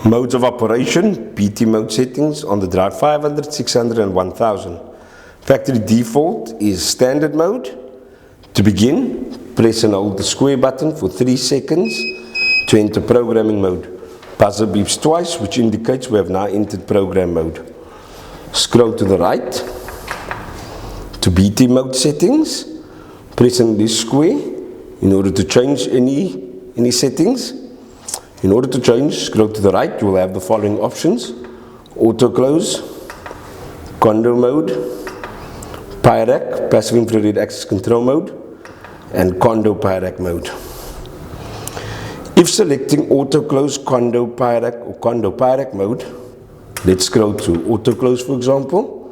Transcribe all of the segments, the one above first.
Modes of operation, BT mode settings on the drive 500, 600 and 1000. Factory default is standard mode. To begin, press and hold the square button for 3 seconds to enter programming mode. Buzzer beeps twice, which indicates we have now entered program mode. Scroll to the right to BT mode settings. Press on this square in order to change any settings. In order to change, scroll to the right, you will have the following options: auto close, condo mode, PIRAC, passive infrared access control mode, and condo PIRAC mode. If selecting auto close, condo PIRAC or condo PIRAC mode, let's scroll to auto close for example.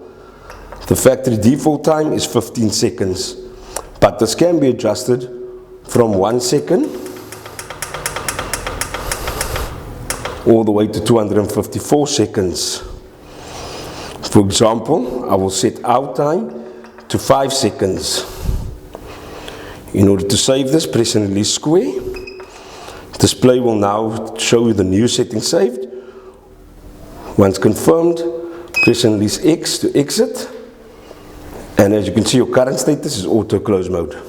The factory default time is 15 seconds, but this can be adjusted from 1 second all the way to 254 seconds. For example, I will set out time to 5 seconds. In order to save this, press and release square. Display will now show you the new setting saved. Once confirmed, press and release X to exit. And as you can see, your current status is auto close mode.